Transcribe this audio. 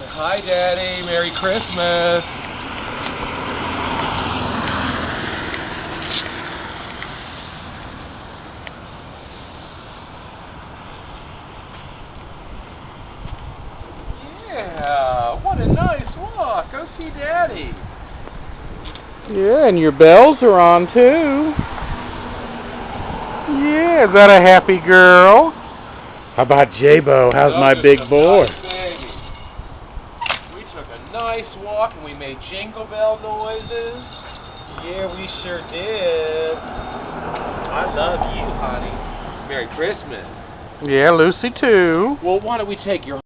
Hi, Daddy. Merry Christmas. Yeah, what a nice walk. Go see Daddy. Yeah, and your bells are on too. Yeah, is that a happy girl? How about J-Bo? How's my big boy? Nice baby. We took a nice walk and we made jingle bell noises. Yeah, we sure did. I love you, honey. Merry Christmas. Yeah, Lucy too. Well, why don't we take your